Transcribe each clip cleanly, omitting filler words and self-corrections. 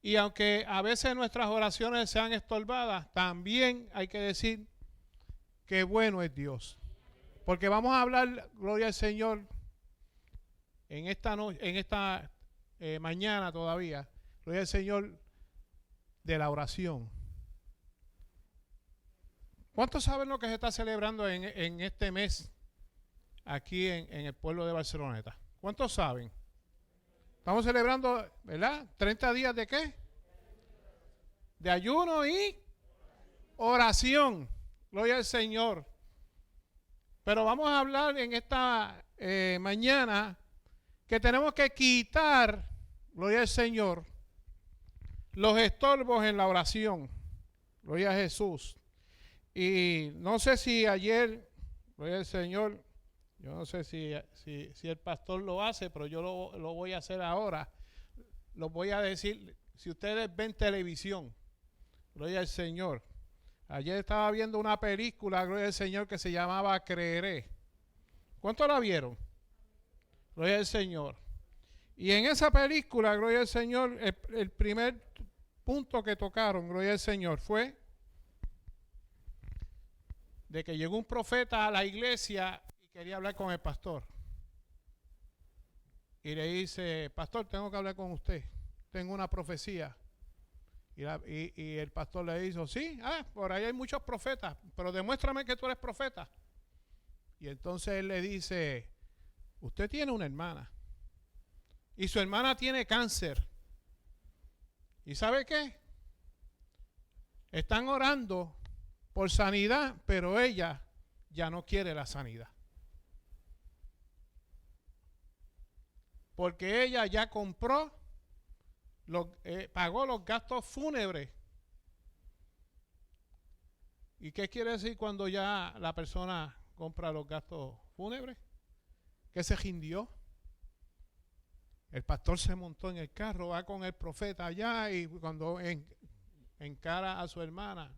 Y aunque a veces nuestras oraciones sean estorbadas, también hay que decir que bueno es Dios. Porque vamos a hablar, gloria al Señor, en esta mañana todavía, gloria al Señor, de la oración. ¿Cuántos saben lo que se está celebrando en este mes aquí en el pueblo de Barceloneta? ¿Cuántos saben? Estamos celebrando, ¿verdad? 30 días de ¿qué? De ayuno y oración. Gloria al Señor. Pero vamos a hablar en esta mañana que tenemos que quitar, gloria al Señor, los estorbos en la oración. Gloria a Jesús. Y no sé si ayer, gloria al Señor, yo no sé si el pastor lo hace, pero yo lo voy a hacer ahora. Lo voy a decir, si ustedes ven televisión, gloria al Señor. Ayer estaba viendo una película, gloria al Señor, que se llamaba Creeré. ¿Cuántos la vieron? Gloria al Señor. Y en esa película, gloria al Señor, el primer punto que tocaron, gloria al Señor, fue de que llegó un profeta a la iglesia y quería hablar con el pastor. Y le dice, pastor, tengo que hablar con usted. Tengo una profecía. Y el pastor le dijo, sí, por ahí hay muchos profetas, pero demuéstrame que tú eres profeta. Y entonces él le dice, usted tiene una hermana. Y su hermana tiene cáncer. ¿Y sabe qué? Están orando por sanidad, pero ella ya no quiere la sanidad. Porque ella ya compró, pagó los gastos fúnebres. ¿Y qué quiere decir cuando ya la persona compra los gastos fúnebres? Que se rindió. El pastor se montó en el carro, va con el profeta allá y cuando encara a su hermana,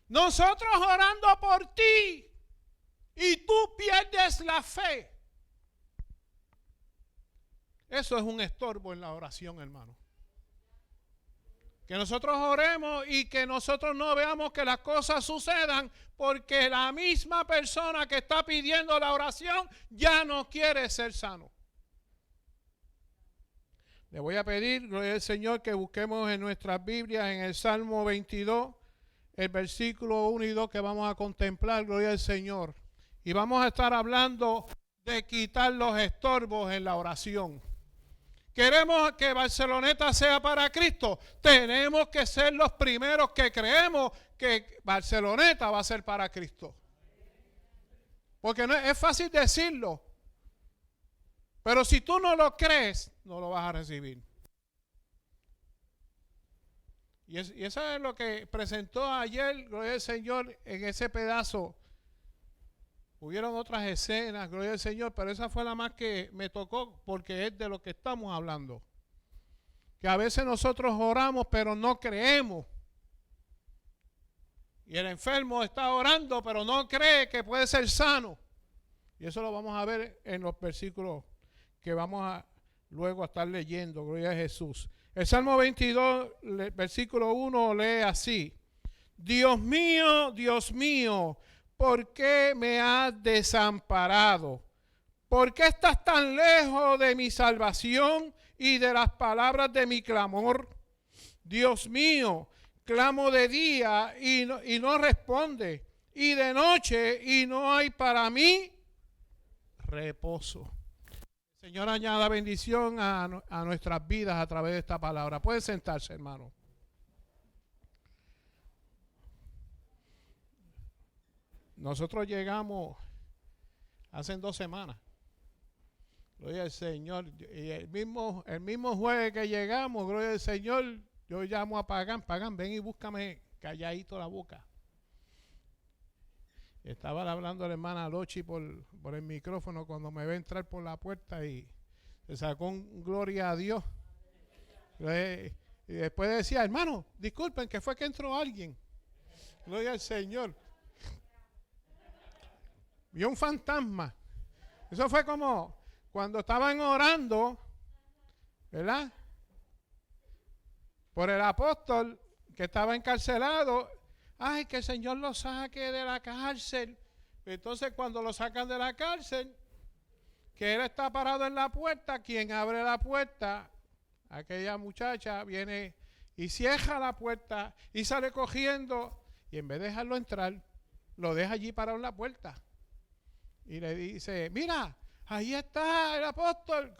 nosotros orando por ti y tú pierdes la fe. Eso es un estorbo en la oración, hermano. Que nosotros oremos y que nosotros no veamos que las cosas sucedan porque la misma persona que está pidiendo la oración ya no quiere ser sano. Le voy a pedir, gloria al Señor, que busquemos en nuestras Biblias en el Salmo 22, el versículo 1 y 2 que vamos a contemplar, gloria al Señor. Y vamos a estar hablando de quitar los estorbos en la oración. Queremos que Barceloneta sea para Cristo. Tenemos que ser los primeros que creemos que Barceloneta va a ser para Cristo. Porque no es fácil decirlo. Pero si tú no lo crees, no lo vas a recibir. Y eso es lo que presentó ayer, gloria al Señor, en ese pedazo. Hubieron otras escenas, gloria al Señor, pero esa fue la más que me tocó porque es de lo que estamos hablando. Que a veces nosotros oramos, pero no creemos. Y el enfermo está orando, pero no cree que puede ser sano. Y eso lo vamos a ver en los versículos que vamos a luego a estar leyendo, gloria a Jesús. El Salmo 22, versículo 1 lee así: Dios mío, ¿por qué me has desamparado? ¿Por qué estás tan lejos de mi salvación y de las palabras de mi clamor? Dios mío, clamo de día y no responde, y de noche y no hay para mí reposo. Señor, añada bendición a nuestras vidas a través de esta palabra. Puede sentarse, hermano. Nosotros llegamos hace 2 semanas. Gloria al Señor. Y el mismo jueves que llegamos, gloria al Señor, yo llamo a Pagán, ven y búscame calladito la boca. Estaba hablando la hermana Lochi por el micrófono cuando me ve entrar por la puerta y se sacó un gloria a Dios. Y después decía, hermano, disculpen que fue que entró alguien. Gloria al Señor. Vio un fantasma. Eso fue como cuando estaban orando, ¿verdad? por el apóstol que estaba encarcelado. Ay, que el Señor lo saque de la cárcel. Entonces cuando lo sacan de la cárcel, que él está parado en la puerta, quien abre la puerta, aquella muchacha viene y cierra la puerta y sale cogiendo, y en vez de dejarlo entrar, lo deja allí parado en la puerta. Y le dice, mira, ahí está el apóstol.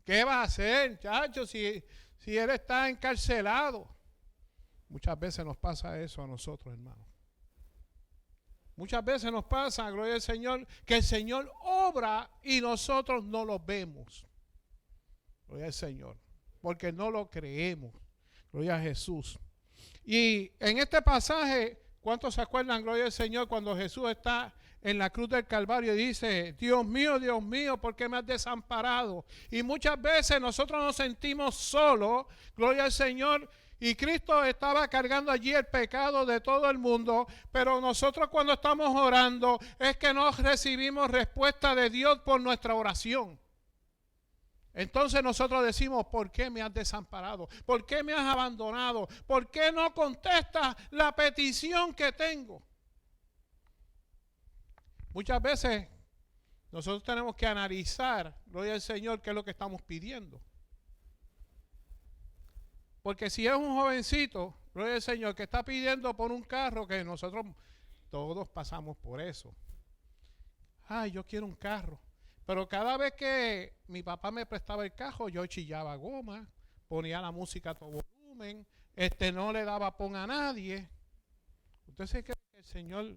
¿Qué va a hacer, chacho, si él está encarcelado? Muchas veces nos pasa eso a nosotros, hermanos. Muchas veces nos pasa, gloria al Señor, que el Señor obra y nosotros no lo vemos. Gloria al Señor, porque no lo creemos. Gloria a Jesús. Y en este pasaje, ¿cuántos se acuerdan, gloria al Señor, cuando Jesús está en la cruz del Calvario y dice, Dios mío, ¿por qué me has desamparado? Y muchas veces nosotros nos sentimos solos, gloria al Señor, y Cristo estaba cargando allí el pecado de todo el mundo, pero nosotros cuando estamos orando es que no recibimos respuesta de Dios por nuestra oración. Entonces nosotros decimos, ¿por qué me has desamparado? ¿Por qué me has abandonado? ¿Por qué no contestas la petición que tengo? Muchas veces nosotros tenemos que analizar, gloria al Señor, qué es lo que estamos pidiendo. Porque si es un jovencito, gloria al Señor, que está pidiendo por un carro, que nosotros todos pasamos por eso. Ay, yo quiero un carro. Pero cada vez que mi papá me prestaba el carro, yo chillaba goma, ponía la música a todo volumen, no le daba pon a nadie. ¿Usted se cree que el Señor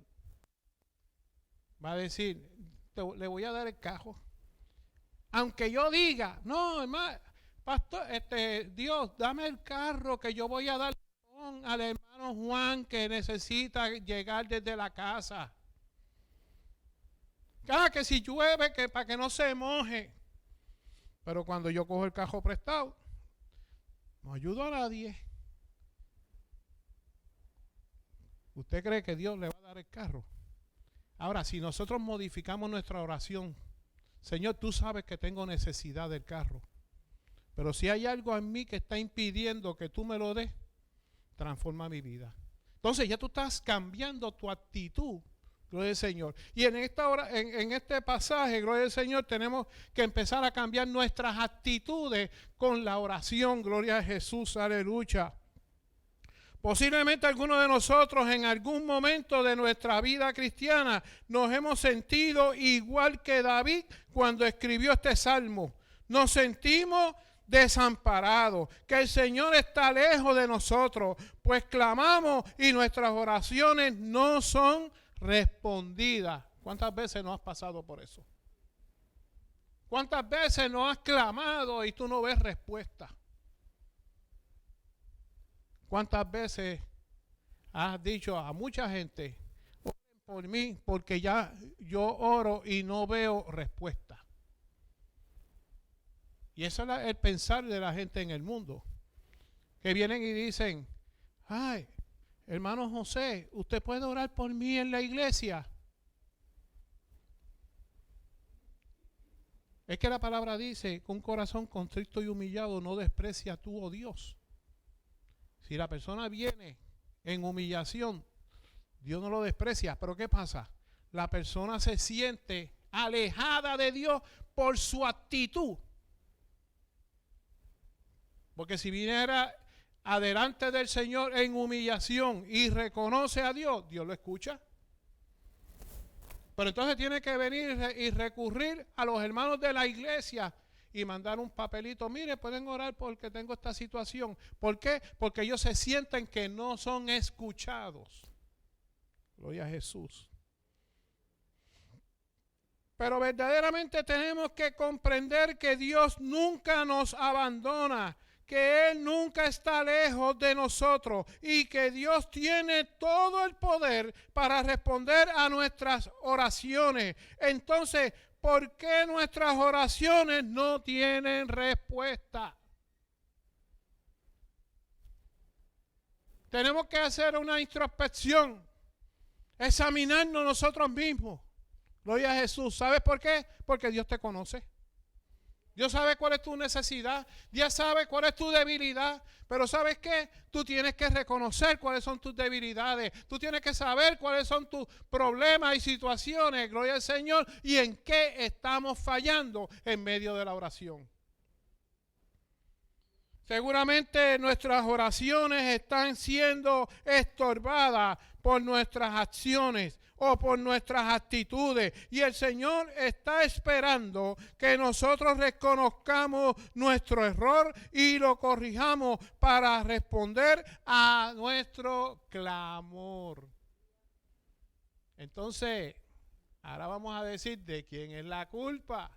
va a decir, le voy a dar el carro? Aunque yo diga, no, hermano, pastor, Dios, dame el carro que yo voy a dar al hermano Juan que necesita llegar desde la casa. Que si llueve, que para que no se moje. Pero cuando yo cojo el carro prestado, no ayudo a nadie. ¿Usted cree que Dios le va a dar el carro? Ahora, si nosotros modificamos nuestra oración, Señor, tú sabes que tengo necesidad del carro, pero si hay algo en mí que está impidiendo que tú me lo des, transforma mi vida. Entonces ya tú estás cambiando tu actitud. Gloria al Señor. Y en esta hora, en este pasaje, gloria al Señor, tenemos que empezar a cambiar nuestras actitudes con la oración. Gloria a Jesús, aleluya. Posiblemente algunos de nosotros en algún momento de nuestra vida cristiana nos hemos sentido igual que David cuando escribió este salmo. Nos sentimos desamparados, que el Señor está lejos de nosotros, pues clamamos y nuestras oraciones no son respondidas. ¿Cuántas veces no has pasado por eso? ¿Cuántas veces no has clamado y tú no ves respuesta? ¿Cuántas veces has dicho a mucha gente, oren por mí porque ya yo oro y no veo respuesta? Y eso es el pensar de la gente en el mundo, que vienen y dicen, ay, hermano José, ¿usted puede orar por mí en la iglesia? Es que la palabra dice, con un corazón contrito y humillado no desprecia tú, oh Dios. Si la persona viene en humillación, Dios no lo desprecia. Pero ¿qué pasa? La persona se siente alejada de Dios por su actitud. Porque si viniera adelante del Señor en humillación y reconoce a Dios, Dios lo escucha. Pero entonces tiene que venir y recurrir a los hermanos de la iglesia y mandar un papelito. Mire, pueden orar porque tengo esta situación. ¿Por qué? Porque ellos se sienten que no son escuchados. Gloria a Jesús. Pero verdaderamente tenemos que comprender que Dios nunca nos abandona, que Él nunca está lejos de nosotros y que Dios tiene todo el poder para responder a nuestras oraciones. Entonces, ¿por qué nuestras oraciones no tienen respuesta? Tenemos que hacer una introspección, examinarnos nosotros mismos. Gloria a Jesús. ¿Sabes por qué? Porque Dios te conoce. Dios sabe cuál es tu necesidad, Dios sabe cuál es tu debilidad, pero ¿sabes qué? Tú tienes que reconocer cuáles son tus debilidades, tú tienes que saber cuáles son tus problemas y situaciones, gloria al Señor, y en qué estamos fallando en medio de la oración. Seguramente nuestras oraciones están siendo estorbadas por nuestras acciones o por nuestras actitudes. Y el Señor está esperando que nosotros reconozcamos nuestro error y lo corrijamos para responder a nuestro clamor. Entonces, ahora vamos a decir de quién es la culpa.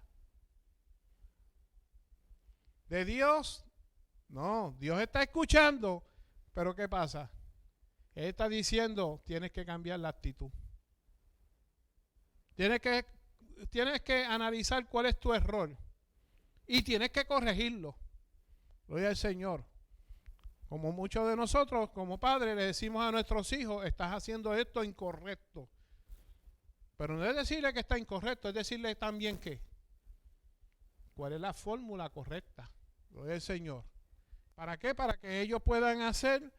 ¿De Dios? No, Dios está escuchando, pero ¿qué pasa? Él está diciendo, tienes que cambiar la actitud. Tienes que analizar cuál es tu error y tienes que corregirlo. Gloria al Señor. Como muchos de nosotros, como padres, le decimos a nuestros hijos, estás haciendo esto incorrecto. Pero no es decirle que está incorrecto, es decirle también que cuál es la fórmula correcta. Gloria al Señor. ¿Para qué? Para que ellos puedan hacer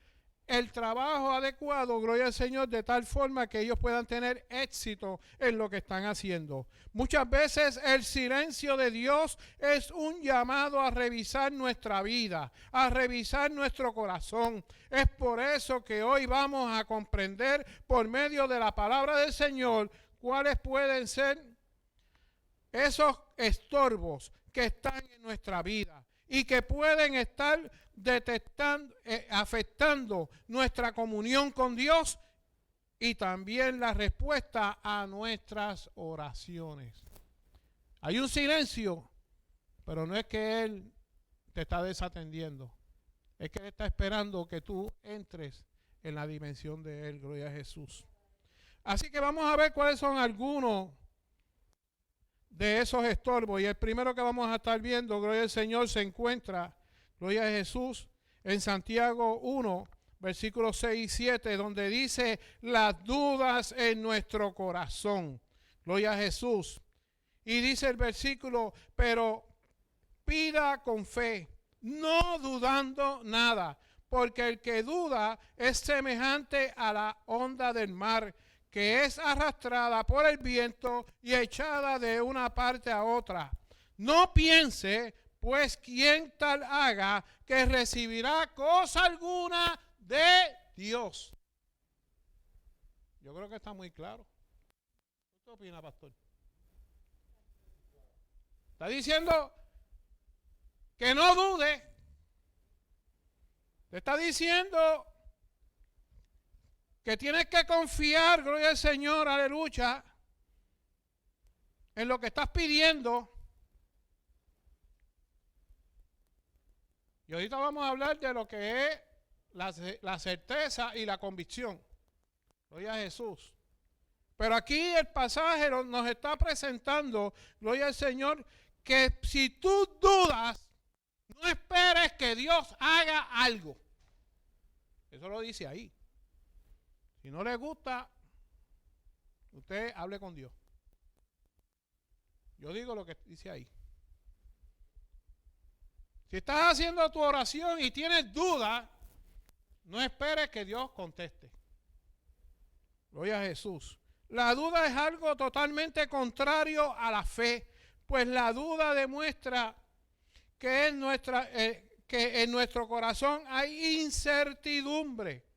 el trabajo adecuado, gloria al Señor, de tal forma que ellos puedan tener éxito en lo que están haciendo. Muchas veces el silencio de Dios es un llamado a revisar nuestra vida, a revisar nuestro corazón. Es por eso que hoy vamos a comprender por medio de la palabra del Señor cuáles pueden ser esos estorbos que están en nuestra vida y que pueden estar afectando nuestra comunión con Dios y también la respuesta a nuestras oraciones. Hay un silencio, pero no es que Él te está desatendiendo, es que Él está esperando que tú entres en la dimensión de Él, gloria a Jesús. Así que vamos a ver cuáles son algunos de esos estorbos. Y el primero que vamos a estar viendo, gloria al Señor, se encuentra, gloria a Jesús, en Santiago 1, versículos 6 y 7, donde dice las dudas en nuestro corazón. Gloria a Jesús. Y dice el versículo, pero pida con fe, no dudando nada, porque el que duda es semejante a la onda del mar, que es arrastrada por el viento y echada de una parte a otra. No piense, pues, quien tal haga, que recibirá cosa alguna de Dios. Yo creo que está muy claro. ¿Qué opina, pastor? Está diciendo que no dude. Te está diciendo que tienes que confiar, gloria al Señor, aleluya, en lo que estás pidiendo. Y ahorita vamos a hablar de lo que es la certeza y la convicción. Gloria a Jesús. Pero aquí el pasaje nos está presentando, gloria al Señor, que si tú dudas, no esperes que Dios haga algo. Eso lo dice ahí. Si no le gusta, usted hable con Dios. Yo digo lo que dice ahí. Si estás haciendo tu oración y tienes dudas, no esperes que Dios conteste. Gloria a Jesús. La duda es algo totalmente contrario a la fe, pues la duda demuestra que en nuestro corazón hay incertidumbre.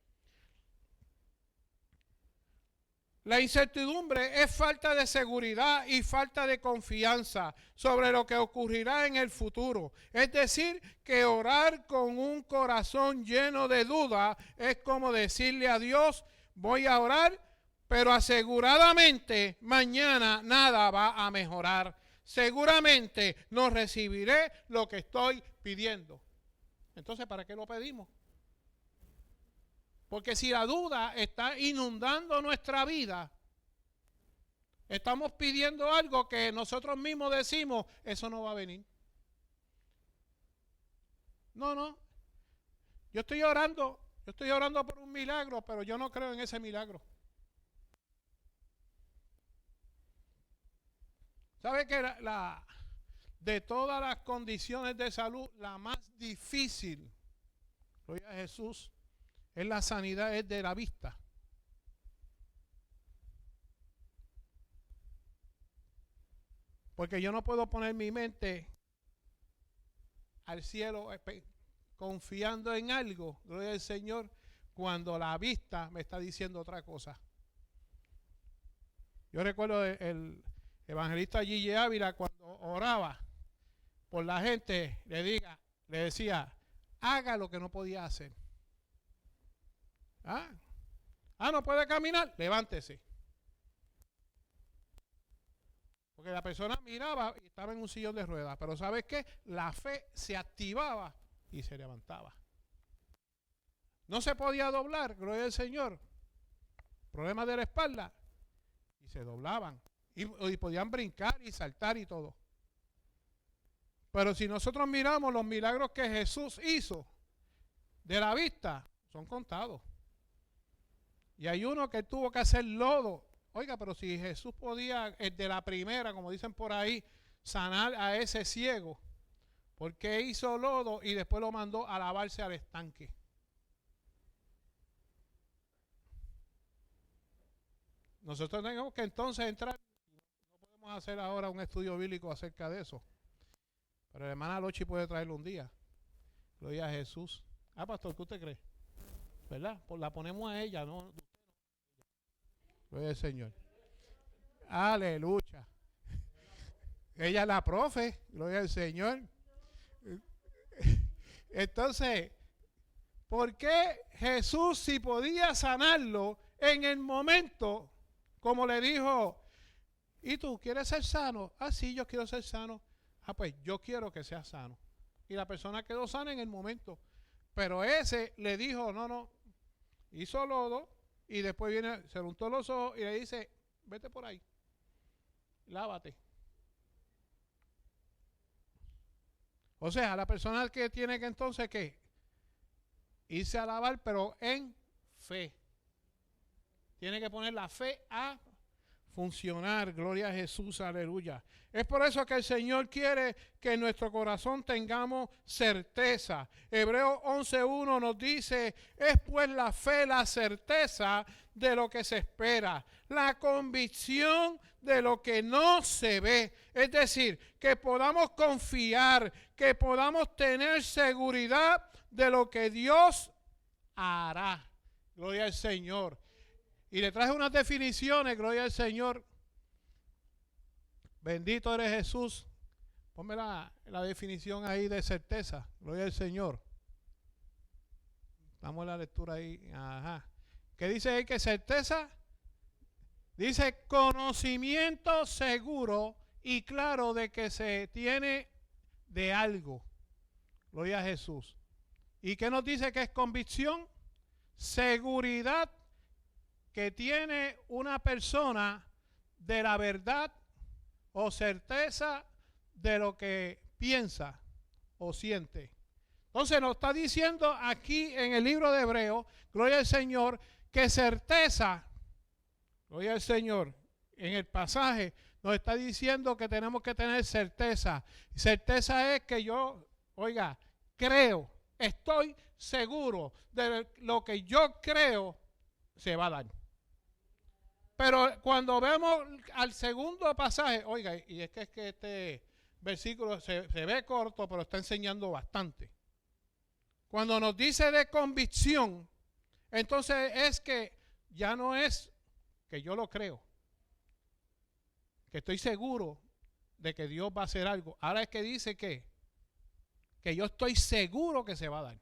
La incertidumbre es falta de seguridad y falta de confianza sobre lo que ocurrirá en el futuro. Es decir, que orar con un corazón lleno de duda es como decirle a Dios, voy a orar, pero aseguradamente mañana nada va a mejorar. Seguramente no recibiré lo que estoy pidiendo. Entonces, ¿para qué lo pedimos? Porque si la duda está inundando nuestra vida, estamos pidiendo algo que nosotros mismos decimos, eso no va a venir. No. Yo estoy orando por un milagro, pero yo no creo en ese milagro. ¿Sabe que de todas las condiciones de salud, la más difícil, gloria a Jesús, es la sanidad es de la vista. Porque yo no puedo poner mi mente al cielo confiando en algo, gloria al Señor, cuando la vista me está diciendo otra cosa. Yo recuerdo el evangelista Gigi Ávila cuando oraba por la gente, le decía, haga lo que no podía hacer. No puede caminar, levántese. Porque la persona miraba y estaba en un sillón de ruedas, pero ¿sabes qué? La fe se activaba y se levantaba. No se podía doblar, gloria al Señor. Problemas de la espalda. Y se doblaban. Y podían brincar y saltar y todo. Pero si nosotros miramos los milagros que Jesús hizo de la vista, son contados. Y hay uno que tuvo que hacer lodo. Oiga, pero si Jesús podía, el de la primera, como dicen por ahí, sanar a ese ciego, ¿por qué hizo lodo y después lo mandó a lavarse al estanque? Nosotros tenemos que entonces entrar, no podemos hacer ahora un estudio bíblico acerca de eso, pero la hermana Lochi puede traerlo un día. Gloria a Jesús. Pastor, ¿qué usted cree? ¿Verdad? Pues la ponemos a ella, ¿no? Gloria al Señor. Aleluya. Ella es la profe, gloria al Señor. Entonces, ¿por qué Jesús, si podía sanarlo en el momento, como le dijo, ¿y tú quieres ser sano? Sí, yo quiero ser sano. Pues yo quiero que sea sano. Y la persona quedó sana en el momento. Pero ese le dijo, no, hizo lodo y después viene, se untó los ojos y le dice, vete por ahí, lávate. O sea, la persona que tiene que entonces, ¿qué? Irse a lavar, pero en fe. Tiene que poner la fe a funcionar. Gloria a Jesús, aleluya. Es por eso que el Señor quiere que en nuestro corazón tengamos certeza. Hebreos 11:1 nos dice, es pues la fe, la certeza de lo que se espera, la convicción de lo que no se ve. Es decir, que podamos confiar, que podamos tener seguridad de lo que Dios hará. Gloria al Señor. Y le traje unas definiciones, gloria al Señor. Bendito eres Jesús. Ponme la definición ahí de certeza. Gloria al Señor. Damos la lectura ahí. Ajá. ¿Qué dice ahí que certeza? Dice conocimiento seguro y claro de que se tiene de algo. Gloria a Jesús. ¿Y qué nos dice que es convicción? Seguridad que tiene una persona de la verdad o certeza de lo que piensa o siente. Entonces nos está diciendo aquí en el libro de Hebreos, gloria al Señor, que certeza, gloria al Señor, en el pasaje nos está diciendo que tenemos que tener certeza. Certeza es que yo, creo, estoy seguro de lo que yo creo se va a dar. Pero cuando vemos al segundo pasaje, y es que este versículo se ve corto, pero está enseñando bastante. Cuando nos dice de convicción, entonces es que ya no es que yo lo creo, que estoy seguro de que Dios va a hacer algo. Ahora es que dice que yo estoy seguro que se va a dar.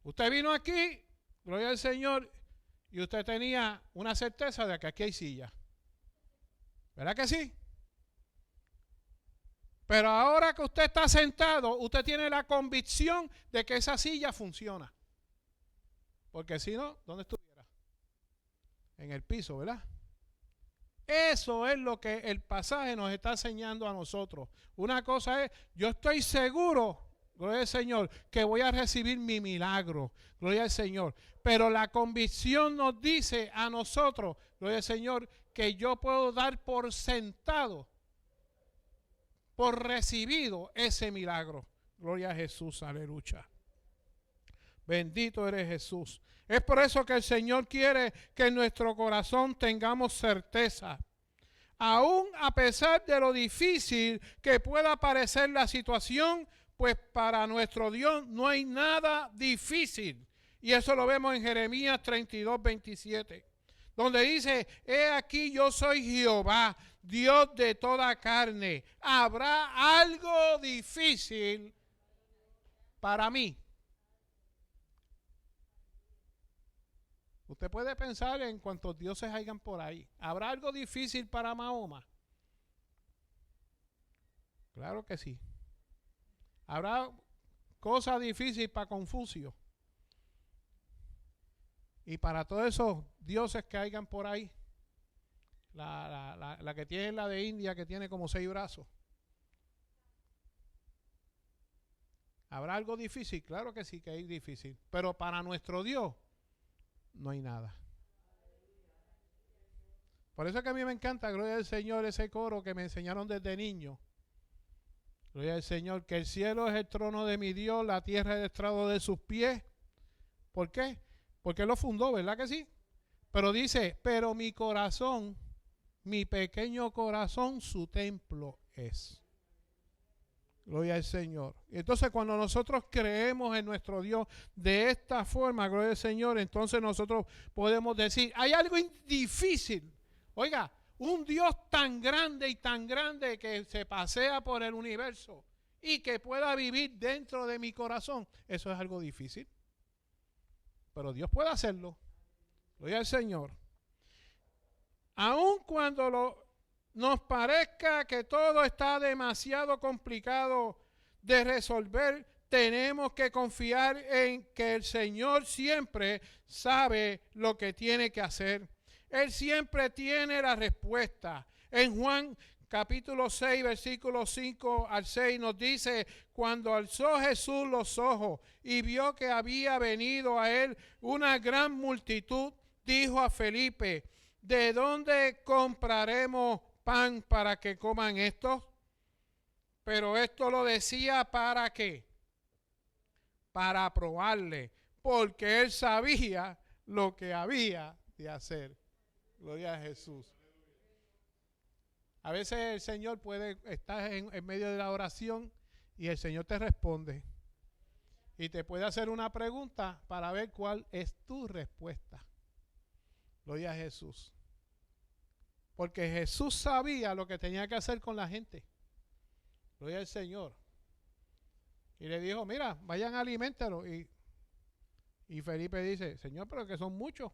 Usted vino aquí, gloria al Señor, y usted tenía una certeza de que aquí hay silla. ¿Verdad que sí? Pero ahora que usted está sentado, usted tiene la convicción de que esa silla funciona. Porque si no, ¿dónde estuviera? En el piso, ¿verdad? Eso es lo que el pasaje nos está enseñando a nosotros. Una cosa es, yo estoy seguro, gloria al Señor, que voy a recibir mi milagro, gloria al Señor. Pero la convicción nos dice a nosotros, gloria al Señor, que yo puedo dar por sentado, por recibido ese milagro. Gloria a Jesús, aleluya. Bendito eres Jesús. Es por eso que el Señor quiere que en nuestro corazón tengamos certeza. Aún a pesar de lo difícil que pueda parecer la situación, pues para nuestro Dios no hay nada difícil. Y eso lo vemos en Jeremías 32, 27, donde dice: he aquí yo soy Jehová, Dios de toda carne. ¿Habrá algo difícil para mí? Usted puede pensar en cuántos dioses hayan por ahí. ¿Habrá algo difícil para Mahoma? Claro que sí. ¿Habrá cosas difíciles para Confucio? Y para todos esos dioses que hayan por ahí. La que tiene la de India, que tiene como 6 brazos. ¿Habrá algo difícil? Claro que sí que hay difícil. Pero para nuestro Dios no hay nada. Por eso es que a mí me encanta, gloria al Señor, ese coro que me enseñaron desde niño. Gloria al Señor, que el cielo es el trono de mi Dios, la tierra es el estrado de sus pies. ¿Por qué? Porque Él lo fundó, ¿verdad que sí? Pero dice, pero mi corazón, mi pequeño corazón, su templo es. Gloria al Señor. Entonces cuando nosotros creemos en nuestro Dios de esta forma, gloria al Señor, entonces nosotros podemos decir, hay algo difícil. Oiga, un Dios tan grande y tan grande que se pasea por el universo y que pueda vivir dentro de mi corazón, eso es algo difícil. Pero Dios puede hacerlo. Gloria al Señor. Aun cuando nos parezca que todo está demasiado complicado de resolver, tenemos que confiar en que el Señor siempre sabe lo que tiene que hacer. Él siempre tiene la respuesta. En Juan capítulo 6, versículos 5 al 6 nos dice: cuando alzó Jesús los ojos y vio que había venido a él una gran multitud, dijo a Felipe: ¿de dónde compraremos pan para que coman estos? Pero esto lo decía ¿para qué? Para probarle, porque él sabía lo que había de hacer. Gloria a Jesús. A veces el Señor puede estar en medio de la oración y el Señor te responde. Y te puede hacer una pregunta para ver cuál es tu respuesta. Gloria a Jesús. Porque Jesús sabía lo que tenía que hacer con la gente. Gloria al Señor. Y le dijo, mira, vayan, aliméntalo. Y Felipe dice, Señor, pero que son muchos.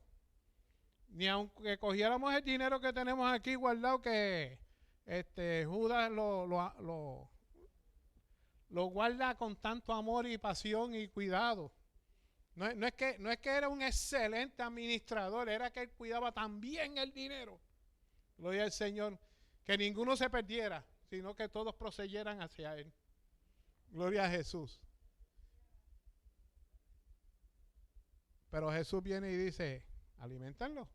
Ni aunque cogiéramos el dinero que tenemos aquí guardado, que Judas lo guarda con tanto amor y pasión y cuidado. No es que era un excelente administrador, era que él cuidaba también el dinero. Gloria al Señor, que ninguno se perdiera, sino que todos procedieran hacia él. Gloria a Jesús. Pero Jesús viene y dice, aliméntanlo.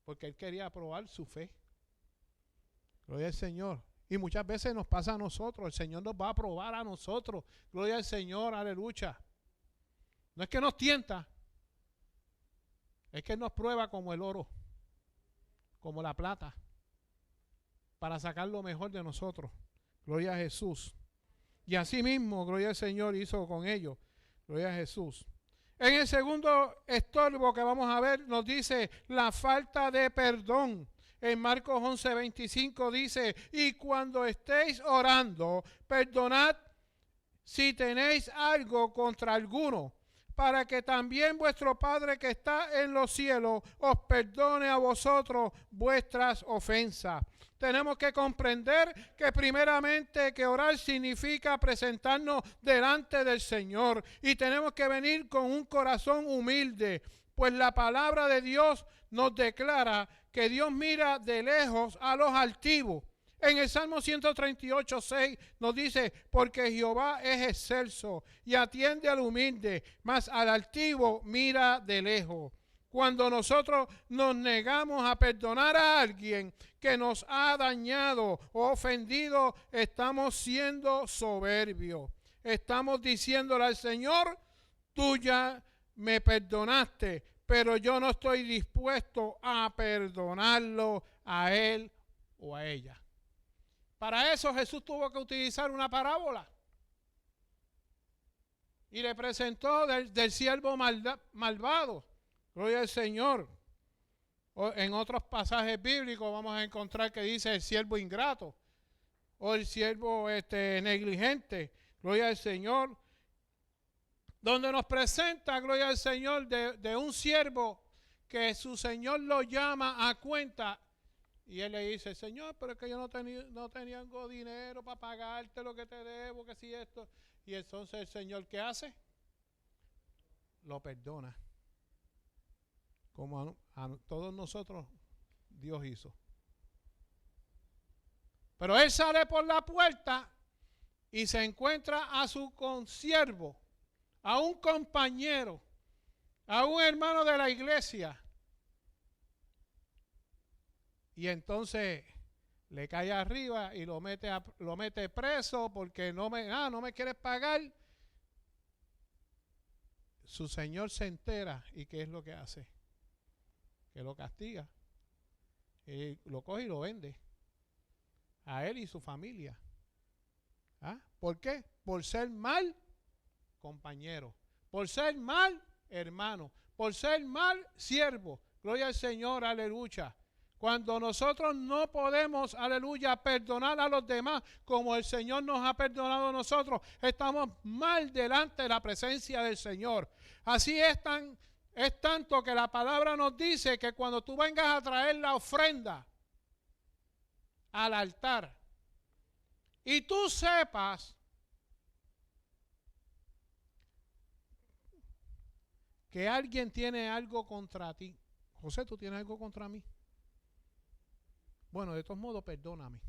Porque él quería probar su fe. Gloria al Señor. Y muchas veces nos pasa a nosotros. El Señor nos va a probar a nosotros. Gloria al Señor, aleluya. No es que nos tienta. Es que nos prueba como el oro, como la plata, para sacar lo mejor de nosotros. Gloria a Jesús. Y así mismo, gloria al Señor, hizo con ellos. Gloria a Jesús. En el segundo estorbo que vamos a ver, nos dice la falta de perdón. En Marcos 11:25 dice, y cuando estéis orando, perdonad si tenéis algo contra alguno, para que también vuestro Padre que está en los cielos os perdone a vosotros vuestras ofensas. Tenemos que comprender que primeramente que orar significa presentarnos delante del Señor, y tenemos que venir con un corazón humilde, pues la palabra de Dios nos declara que Dios mira de lejos a los altivos. En el Salmo 138:6 nos dice, porque Jehová es excelso y atiende al humilde, mas al altivo mira de lejos. Cuando nosotros nos negamos a perdonar a alguien que nos ha dañado o ofendido, estamos siendo soberbios. Estamos diciéndole al Señor, tú ya me perdonaste, pero yo no estoy dispuesto a perdonarlo a él o a ella. Para eso Jesús tuvo que utilizar una parábola. Y le presentó del siervo malvado. Gloria al Señor. En otros pasajes bíblicos vamos a encontrar que dice el siervo ingrato o el siervo negligente. Gloria al Señor. Donde nos presenta, gloria al Señor, de un siervo que su Señor lo llama a cuenta. Y él le dice, Señor, pero es que yo no tenía dinero para pagarte lo que te debo, que si esto. Y entonces el Señor, ¿qué hace? Lo perdona. Como a todos nosotros Dios hizo. Pero él sale por la puerta y se encuentra a su consiervo, a un compañero, a un hermano de la iglesia. Y entonces le cae arriba y lo mete preso porque no me quieres pagar. Su señor se entera y ¿qué es lo que hace? Que lo castiga. Lo coge y lo vende. A él y su familia. ¿Ah? ¿Por qué? Por ser mal compañero. Por ser mal hermano. Por ser mal siervo. Gloria al Señor, aleluya. Cuando nosotros no podemos, aleluya, perdonar a los demás como el Señor nos ha perdonado a nosotros, estamos mal delante de la presencia del Señor. Así es tanto que la palabra nos dice que cuando tú vengas a traer la ofrenda al altar y tú sepas que alguien tiene algo contra ti. José, ¿tú tienes algo contra mí? Bueno, de todos modos, perdóname.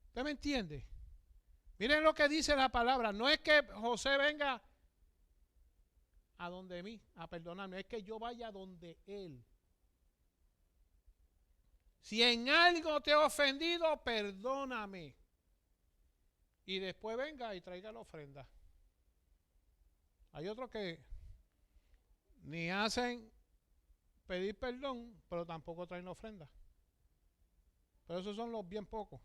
¿Usted me entiende? Miren lo que dice la palabra. No es que José venga a donde mí a perdonarme, es que yo vaya donde él. Si en algo te he ofendido, perdóname. Y después venga y traiga la ofrenda. Hay otros que ni hacen pedir perdón, pero tampoco traen la ofrenda. Pero esos son los bien pocos.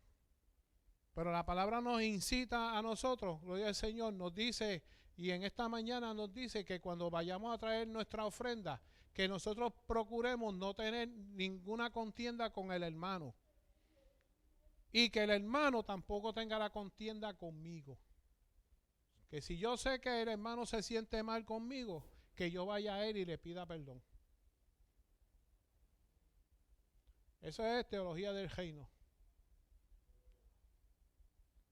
Pero la palabra nos incita a nosotros, gloria al Señor, nos dice, y en esta mañana nos dice que cuando vayamos a traer nuestra ofrenda, que nosotros procuremos no tener ninguna contienda con el hermano. Y que el hermano tampoco tenga la contienda conmigo. Que si yo sé que el hermano se siente mal conmigo, que yo vaya a él y le pida perdón. Eso es teología del reino.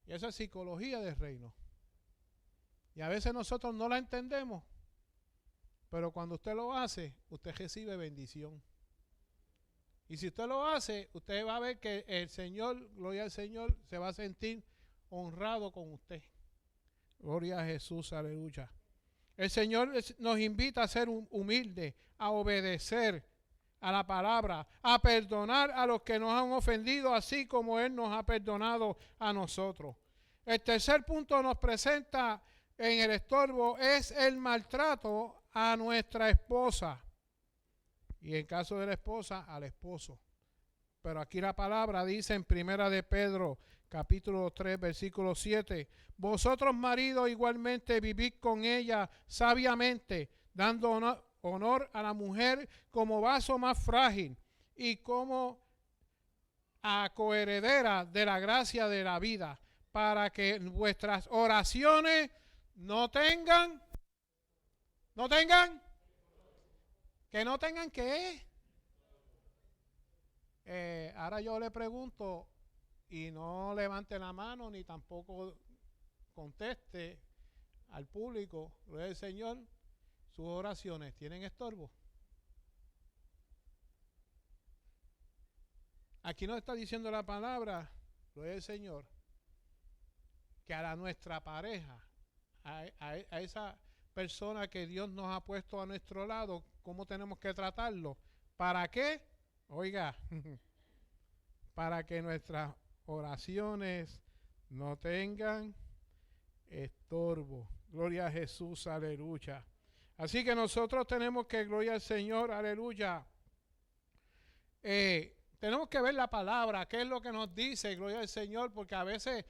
Y eso es psicología del reino. Y a veces nosotros no la entendemos, pero cuando usted lo hace, usted recibe bendición. Y si usted lo hace, usted va a ver que el Señor, gloria al Señor, se va a sentir honrado con usted. Gloria a Jesús, aleluya. El Señor nos invita a ser humildes, a obedecer a la palabra, a perdonar a los que nos han ofendido, así como Él nos ha perdonado a nosotros. El tercer punto nos presenta en el estorbo es el maltrato a nuestra esposa. Y en caso de la esposa, al esposo. Pero aquí la palabra dice en Primera de Pedro, capítulo 3, versículo 7, vosotros maridos igualmente vivid con ella sabiamente, dando honor a la mujer como vaso más frágil y como a coheredera de la gracia de la vida, para que vuestras oraciones no tengan ¿qué? Ahora yo le pregunto y no levante la mano ni tampoco conteste al público, gloria al Señor, sus oraciones tienen estorbo. Aquí nos está diciendo la palabra, gloria al Señor, que a nuestra pareja, a esa persona que Dios nos ha puesto a nuestro lado, ¿cómo tenemos que tratarlo? ¿Para qué? Oiga, para que nuestras oraciones no tengan estorbo. Gloria a Jesús, aleluya. Así que nosotros tenemos que, gloria al Señor, aleluya. Tenemos que ver la palabra, qué es lo que nos dice, gloria al Señor, porque a veces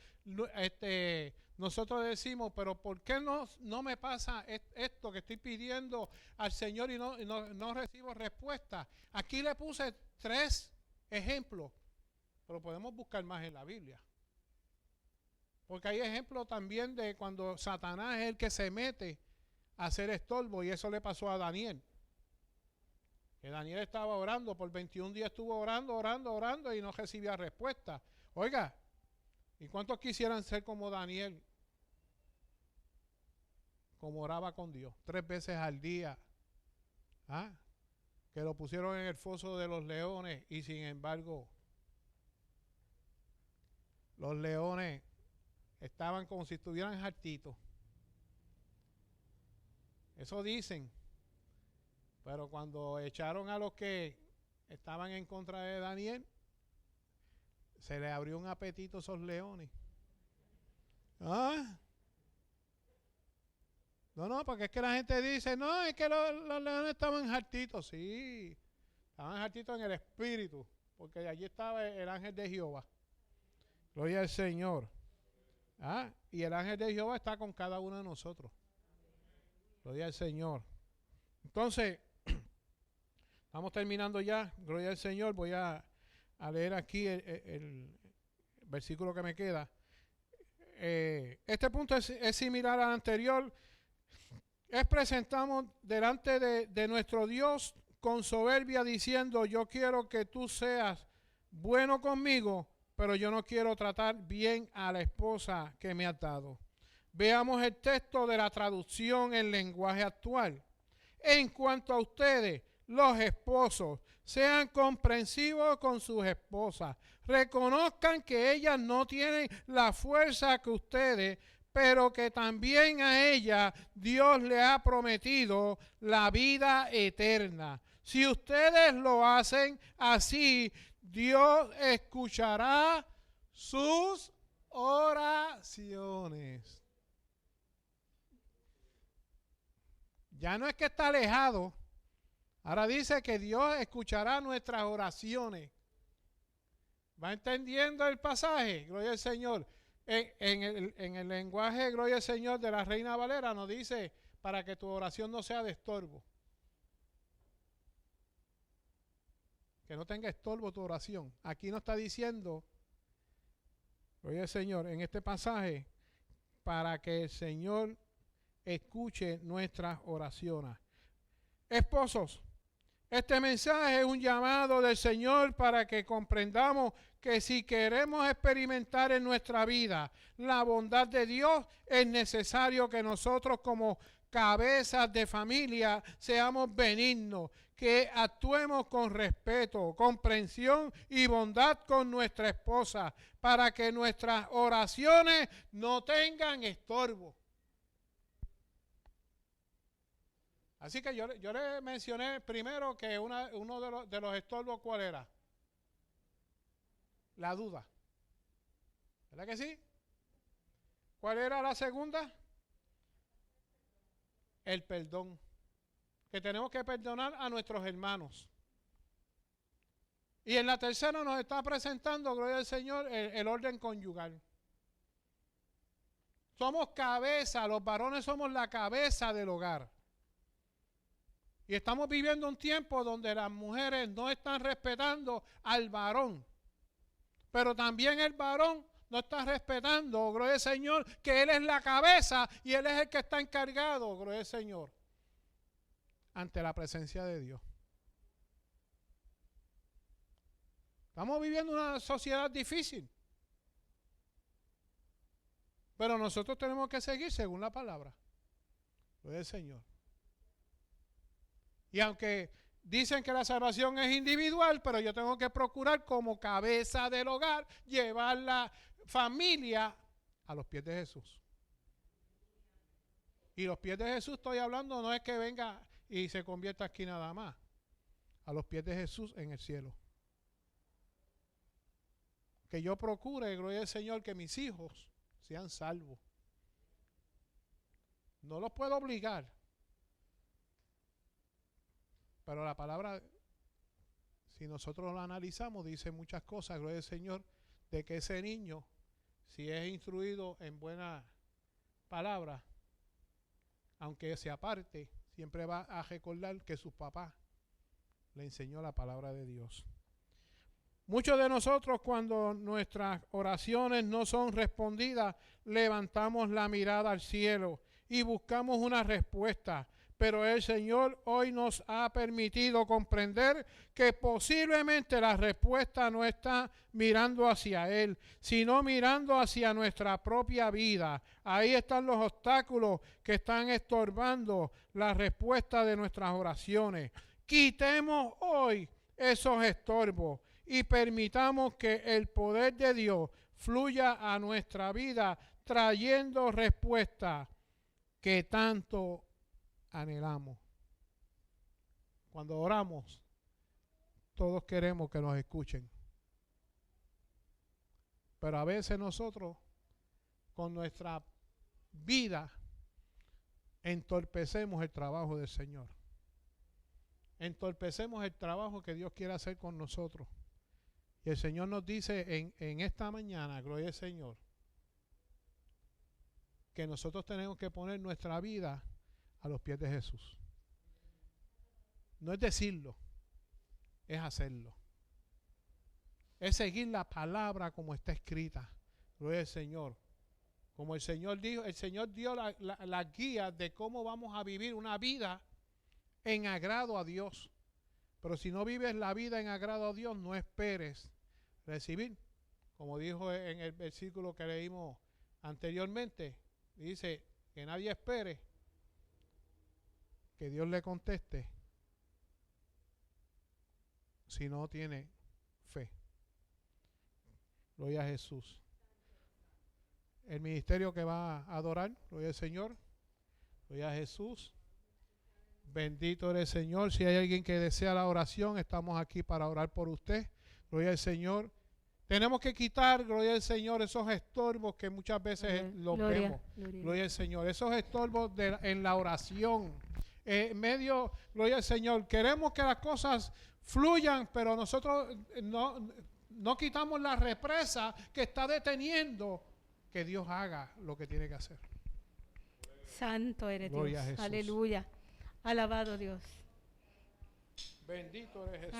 nosotros decimos, pero ¿por qué no me pasa esto que estoy pidiendo al Señor y no recibo respuesta? Aquí le puse 3 ejemplos, pero podemos buscar más en la Biblia. Porque hay ejemplos también de cuando Satanás es el que se mete a hacer estorbo, y eso le pasó a Daniel. Que Daniel estaba orando, por 21 días estuvo orando y no recibía respuesta. Oiga, ¿y cuántos quisieran ser como Daniel? Como oraba con Dios, 3 veces al día. ¿Ah? Que lo pusieron en el foso de los leones y sin embargo los leones estaban como si estuvieran hartitos. Eso dicen. Pero cuando echaron a los que estaban en contra de Daniel, se les abrió un apetito a esos leones. ¿Ah? No, porque es que la gente dice, no, es que los leones estaban hartitos. Sí, estaban hartitos en el espíritu, porque allí estaba el ángel de Jehová. Gloria al Señor. ¿Ah? Y el ángel de Jehová está con cada uno de nosotros. Gloria al Señor. Entonces, estamos terminando ya, gloria al Señor. Voy a leer aquí el versículo que me queda. Este punto es similar al anterior. Presentamos delante de nuestro Dios con soberbia diciendo, yo quiero que tú seas bueno conmigo, pero yo no quiero tratar bien a la esposa que me has dado. Veamos el texto de la traducción en lenguaje actual. En cuanto a ustedes, los esposos, sean comprensivos con sus esposas. Reconozcan que ellas no tienen la fuerza que ustedes, pero que también a ella Dios le ha prometido la vida eterna. Si ustedes lo hacen así, Dios escuchará sus oraciones. Ya no es que está alejado. Ahora dice que Dios escuchará nuestras oraciones. ¿Va entendiendo el pasaje? Gloria al Señor. En el lenguaje, gloria al Señor, de la Reina Valera nos dice, para que tu oración no sea de estorbo. Que no tenga estorbo tu oración. Aquí no está diciendo, gloria al Señor, en este pasaje, para que el Señor escuche nuestras oraciones. Esposos, este mensaje es un llamado del Señor para que comprendamos que si queremos experimentar en nuestra vida la bondad de Dios, es necesario que nosotros como cabezas de familia seamos benignos, que actuemos con respeto, comprensión y bondad con nuestra esposa, para que nuestras oraciones no tengan estorbo. Así que yo le mencioné primero que uno de los estorbos, ¿cuál era? La duda. ¿Verdad que sí? ¿Cuál era la segunda? El perdón. Que tenemos que perdonar a nuestros hermanos. Y en la tercera nos está presentando, gloria al Señor, el orden conyugal. Somos cabeza, los varones somos la cabeza del hogar. Y estamos viviendo un tiempo donde las mujeres no están respetando al varón. Pero también el varón no está respetando, gloria al Señor, que él es la cabeza y él es el que está encargado, gloria al Señor, ante la presencia de Dios. Estamos viviendo una sociedad difícil. Pero nosotros tenemos que seguir según la palabra, gloria al Señor. Y aunque dicen que la salvación es individual, pero yo tengo que procurar como cabeza del hogar llevar la familia a los pies de Jesús. Y los pies de Jesús estoy hablando, no es que venga y se convierta aquí nada más. A los pies de Jesús en el cielo. Que yo procure, gloria al Señor, que mis hijos sean salvos. No los puedo obligar. Pero la palabra, si nosotros la analizamos, dice muchas cosas, gloria al Señor, de que ese niño, si es instruido en buena palabra, aunque se aparte, siempre va a recordar que su papá le enseñó la palabra de Dios. Muchos de nosotros, cuando nuestras oraciones no son respondidas, levantamos la mirada al cielo y buscamos una respuesta. Pero el Señor hoy nos ha permitido comprender que posiblemente la respuesta no está mirando hacia Él, sino mirando hacia nuestra propia vida. Ahí están los obstáculos que están estorbando la respuesta de nuestras oraciones. Quitemos hoy esos estorbos y permitamos que el poder de Dios fluya a nuestra vida, trayendo respuesta que tanto anhelamos. Cuando oramos, todos queremos que nos escuchen. Pero a veces nosotros, con nuestra vida, entorpecemos el trabajo del Señor. Entorpecemos el trabajo que Dios quiere hacer con nosotros. Y el Señor nos dice en esta mañana, gloria al Señor, que nosotros tenemos que poner nuestra vida a los pies de Jesús. No es decirlo, es hacerlo. Es seguir la palabra como está escrita. Gloria al Señor. Como el Señor dijo, el Señor dio la guía de cómo vamos a vivir una vida en agrado a Dios. Pero si no vives la vida en agrado a Dios, no esperes recibir. Como dijo en el versículo que leímos anteriormente, dice que nadie espere que Dios le conteste si no tiene fe. Gloria a Jesús. El ministerio que va a adorar, gloria al Señor, gloria a Jesús. Bendito eres el Señor. Si hay alguien que desea la oración, estamos aquí para orar por usted. Gloria al Señor. Tenemos que quitar, gloria al Señor, esos estorbos que muchas veces los vemos. Gloria al Señor. Esos estorbos en la oración. Gloria al Señor. Queremos que las cosas fluyan, pero nosotros no quitamos la represa que está deteniendo que Dios haga lo que tiene que hacer. Santo eres Gloria Dios. a Jesús. Aleluya. Alabado Dios. Bendito eres Jesús.